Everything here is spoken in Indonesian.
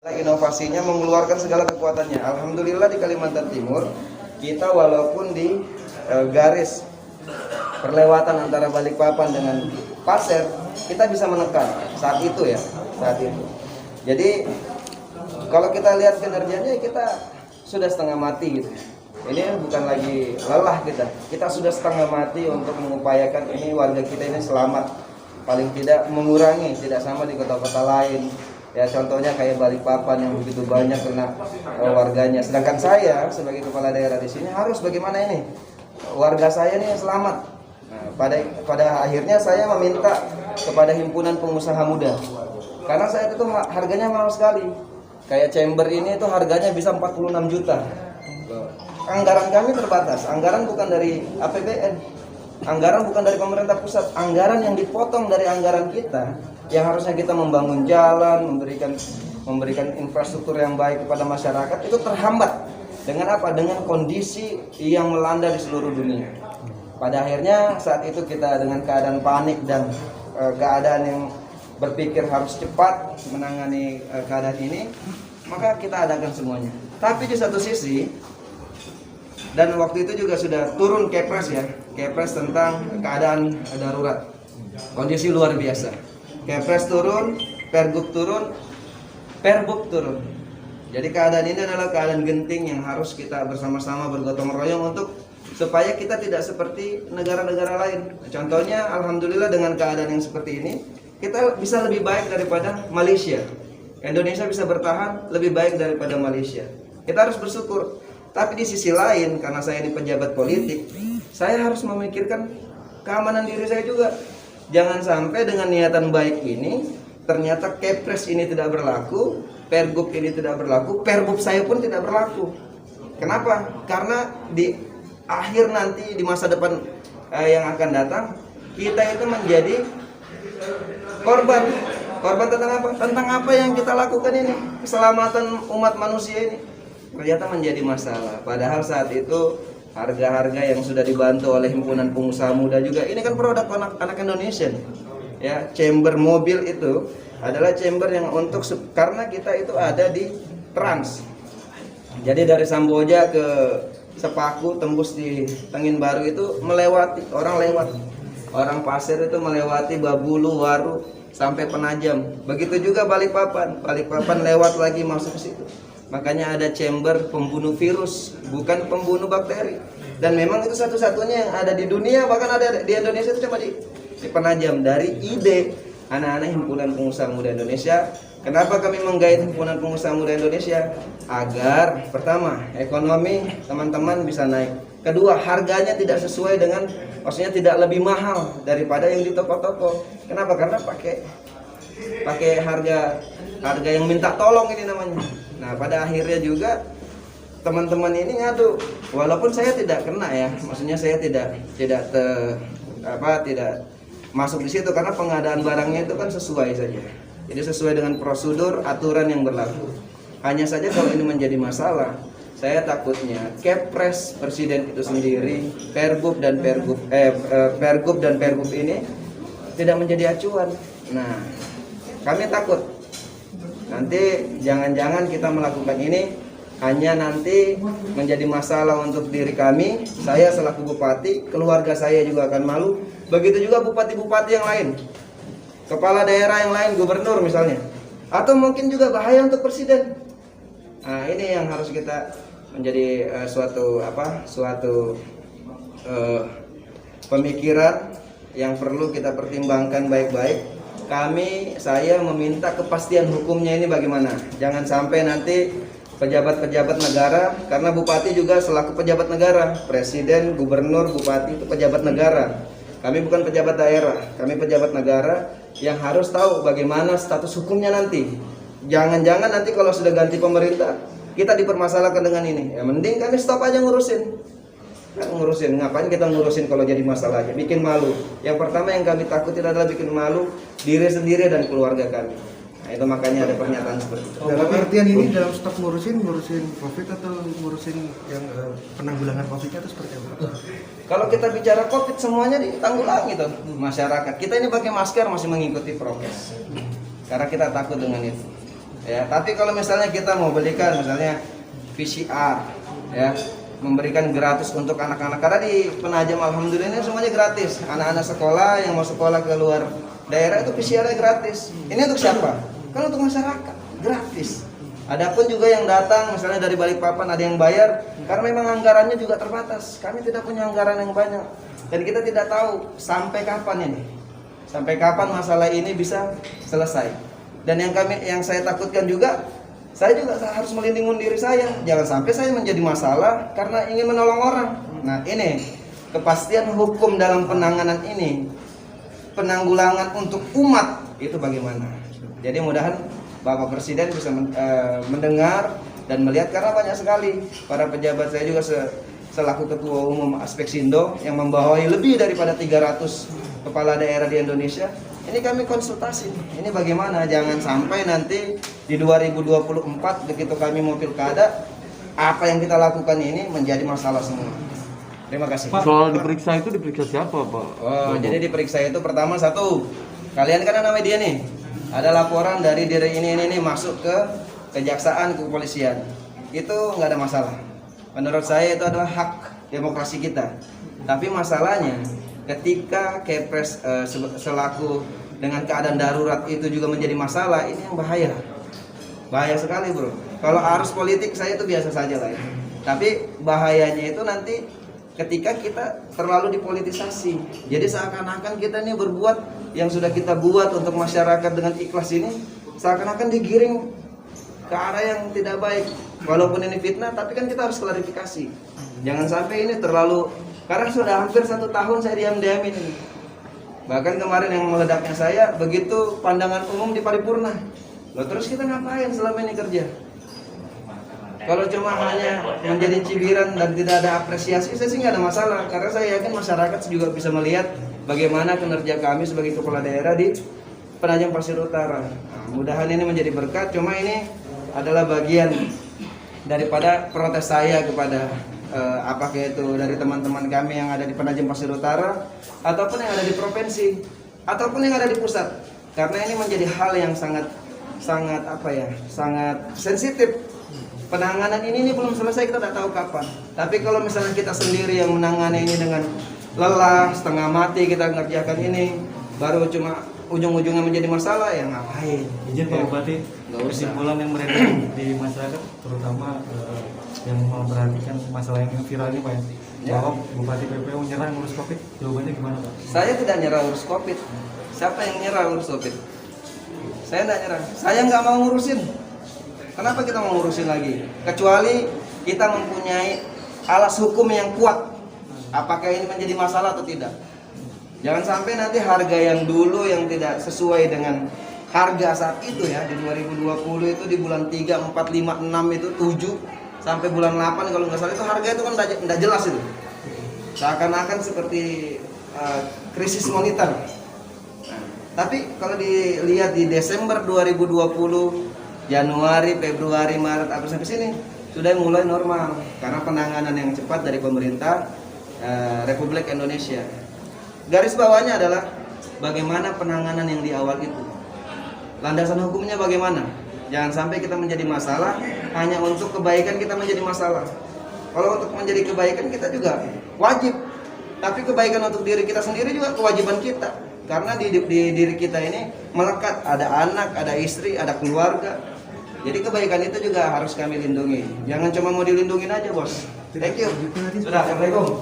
Inovasinya mengeluarkan segala kekuatannya. Alhamdulillah di Kalimantan Timur kita walaupun di garis perlewatan antara Balikpapan dengan Pasir kita bisa menekan saat itu ya, saat itu. Jadi kalau kita lihat kinerjanya kita sudah setengah mati gitu. Ini bukan lagi lelah kita sudah setengah mati untuk mengupayakan ini warga kita ini selamat, paling tidak mengurangi, tidak sama di kota-kota lain. Ya contohnya kayak Balikpapan yang begitu banyak kena warganya. Sedangkan saya sebagai kepala daerah di sini harus bagaimana ini warga saya nih selamat. Nah, pada akhirnya saya meminta kepada himpunan pengusaha muda. Karena saya itu harganya mahal sekali. Kayak chamber ini itu harganya bisa 46 juta. Anggaran kami terbatas. Anggaran bukan dari APBN. Anggaran bukan dari pemerintah pusat. Anggaran yang dipotong dari anggaran kita yang harusnya kita membangun jalan, memberikan infrastruktur yang baik kepada masyarakat itu terhambat dengan apa? Dengan kondisi yang melanda di seluruh dunia. Pada akhirnya saat itu kita dengan keadaan panik dan keadaan yang berpikir harus cepat menangani keadaan ini, maka kita adakan semuanya. Tapi di satu sisi, dan waktu itu juga sudah turun Kepres ya, Kepres tentang keadaan darurat, kondisi luar biasa. Kepres turun, Pergub turun, Perbuk turun. Jadi keadaan ini adalah keadaan genting yang harus kita bersama-sama bergotong royong untuk supaya kita tidak seperti negara-negara lain. Contohnya, alhamdulillah dengan keadaan yang seperti ini, kita bisa lebih baik daripada Malaysia. Indonesia bisa bertahan lebih baik daripada Malaysia. Kita harus bersyukur. Tapi di sisi lain, karena saya ini pejabat politik, saya harus memikirkan keamanan diri saya juga. Jangan sampai dengan niatan baik ini ternyata Kepres ini tidak berlaku, Pergub ini tidak berlaku, Perbub saya pun tidak berlaku. Kenapa? Karena di akhir nanti di masa depan yang akan datang kita itu menjadi korban. Korban tentang apa? Tentang apa yang kita lakukan ini, keselamatan umat manusia ini ternyata menjadi masalah. Padahal saat itu harga-harga yang sudah dibantu oleh himpunan pengusaha muda juga ini kan produk anak Indonesia ya. Chamber mobil itu adalah chamber yang untuk karena kita itu ada di Trans, jadi dari Samboja ke Sepaku tembus di Tengin Baru itu melewati orang Pasir itu melewati Babulu, Waru sampai Penajam. Begitu juga Balikpapan lewat lagi masuk ke situ. Makanya ada chamber pembunuh virus, bukan pembunuh bakteri. Dan memang itu satu-satunya yang ada di dunia, bahkan ada di Indonesia itu cuma di Penajam. Dari ide anak-anak himpunan pengusaha muda Indonesia. Kenapa kami menggait himpunan pengusaha muda Indonesia? Agar pertama, ekonomi teman-teman bisa naik. Kedua, harganya tidak sesuai dengan, maksudnya tidak lebih mahal daripada yang di toko-toko. Kenapa? Karena pakai harga yang minta tolong ini namanya. Nah, pada akhirnya juga teman-teman ini ngadu, walaupun saya tidak kena ya, maksudnya saya tidak masuk di situ karena pengadaan barangnya itu kan sesuai saja. Jadi sesuai dengan prosedur aturan yang berlaku. Hanya saja kalau ini menjadi masalah, saya takutnya Kepres Presiden itu sendiri, Pergub dan Perbub ini tidak menjadi acuan. Nah, kami takut nanti jangan-jangan kita melakukan ini hanya nanti menjadi masalah untuk diri kami, saya selaku bupati, keluarga saya juga akan malu. Begitu juga bupati-bupati yang lain, kepala daerah yang lain, gubernur misalnya, atau mungkin juga bahaya untuk presiden. Nah, ini yang harus kita menjadi suatu pemikiran yang perlu kita pertimbangkan baik-baik. Saya meminta kepastian hukumnya ini bagaimana. Jangan sampai nanti pejabat-pejabat negara, karena bupati juga selaku pejabat negara, presiden, gubernur, bupati itu pejabat negara. Kami bukan pejabat daerah, kami pejabat negara yang harus tahu bagaimana status hukumnya nanti. Jangan-jangan nanti kalau sudah ganti pemerintah, kita dipermasalahkan dengan ini. Ya mending kami stop aja ngurusin. Ngapain kita ngurusin kalau jadi masalah aja, bikin malu. Yang pertama yang kami takutin adalah bikin malu diri sendiri dan keluarga kami. Nah, itu makanya ada pernyataan seperti itu. Dalam artian ini dalam stop ngurusin COVID atau ngurusin yang penanggulangan COVID-nya itu seperti apa? Kalau kita bicara COVID semuanya ditanggulangi tuh masyarakat. Kita ini pakai masker masih mengikuti prokes. Karena kita takut dengan itu. Ya, tapi kalau misalnya kita mau belikan misalnya PCR, ya, memberikan gratis untuk anak-anak, karena di Penajam alhamdulillah ini semuanya gratis. Anak-anak sekolah yang mau sekolah ke luar daerah itu PCR-nya gratis. Ini untuk siapa? Kan untuk masyarakat, gratis. Adapun juga yang datang misalnya dari Balikpapan ada yang bayar, karena memang anggarannya juga terbatas. Kami tidak punya anggaran yang banyak dan kita tidak tahu sampai kapan ini. Sampai kapan masalah ini bisa selesai. Dan yang saya takutkan juga, saya juga harus melindungi diri saya. Jangan sampai saya menjadi masalah karena ingin menolong orang. Nah, ini kepastian hukum dalam penanganan ini, penanggulangan untuk umat itu bagaimana. Jadi mudahan Bapak Presiden bisa mendengar dan melihat, karena banyak sekali para pejabat, saya juga selaku Ketua Umum Aspeksindo yang membawahi lebih daripada 300 kepala daerah di Indonesia. Ini kami konsultasi, ini bagaimana, jangan sampai nanti di 2024 begitu kami mau pilkada, apa yang kita lakukan ini menjadi masalah semua. Terima kasih. Pak, soal diperiksa itu diperiksa siapa, Pak? Oh, jadi diperiksa itu pertama satu, kalian kan nama media nih, ada laporan dari diri ini masuk ke kejaksaan, ke kepolisian, itu nggak ada masalah. Menurut saya itu adalah hak demokrasi kita. Tapi masalahnya ketika Kepres selaku dengan keadaan darurat itu juga menjadi masalah, ini yang bahaya sekali, bro. Kalau arus politik saya itu biasa saja lah ya. Tapi bahayanya itu nanti ketika kita terlalu dipolitisasi. Jadi seakan-akan kita ini berbuat yang sudah kita buat untuk masyarakat dengan ikhlas ini, seakan-akan digiring ke arah yang tidak baik. Walaupun ini fitnah, tapi kan kita harus klarifikasi. Jangan sampai ini terlalu, karena sudah hampir 1 tahun saya diam-diamin ini. Bahkan kemarin yang meledaknya saya, begitu pandangan umum di paripurna. Loh, terus kita ngapain selama ini kerja? Kalau cuma hanya menjadi cibiran dan tidak ada apresiasi, saya sih nggak ada masalah. Karena saya yakin masyarakat juga bisa melihat bagaimana kinerja kami sebagai kepala daerah di Penajam Pasir Utara. Nah, mudahan ini menjadi berkat. Cuma ini adalah bagian daripada protes saya kepada apakah itu dari teman-teman kami yang ada di Penajam Pasir Utara, ataupun yang ada di provinsi, ataupun yang ada di pusat. Karena ini menjadi hal yang sangat sensitif. Penanganan ini belum selesai, kita tidak tahu kapan. Tapi kalau misalnya kita sendiri yang menangani ini dengan lelah, setengah mati kita mengerjakan ini, baru cuma ujung-ujungnya menjadi masalah, ya ngapain? Izin Pak Bupati, kesimpulan yang beredar di masyarakat, terutama yang memperhatikan masalah yang viral ini Pak, ya, bahwa Bupati PPU menyerah ngurus COVID, jawabannya gimana Pak? Saya tidak nyerah urus COVID. Siapa yang nyerah urus COVID? Saya tidak nyerah. Saya nggak mau ngurusin. Kenapa kita mau ngurusin lagi? Kecuali kita mempunyai alas hukum yang kuat. Apakah ini menjadi masalah atau tidak? Jangan sampai nanti harga yang dulu yang tidak sesuai dengan harga saat itu ya, di 2020 itu di bulan 3, 4, 5, 6 itu 7 sampai bulan 8 kalau nggak salah, itu harga itu kan tidak jelas itu. Seakan-akan seperti krisis moneter. Tapi kalau dilihat di Desember 2020, Januari, Februari, Maret, April sampai sini sudah mulai normal karena penanganan yang cepat dari pemerintah Republik Indonesia. Garis bawahnya adalah bagaimana penanganan yang di awal itu. Landasan hukumnya bagaimana? Jangan sampai kita menjadi masalah hanya untuk kebaikan kita menjadi masalah. Kalau untuk menjadi kebaikan kita juga wajib. Tapi kebaikan untuk diri kita sendiri juga kewajiban kita. Karena di diri kita ini melekat, ada anak, ada istri, ada keluarga. Jadi kebaikan itu juga harus kami lindungi. Jangan cuma mau dilindungin aja, bos. Thank you. Sudah, Assalamualaikum.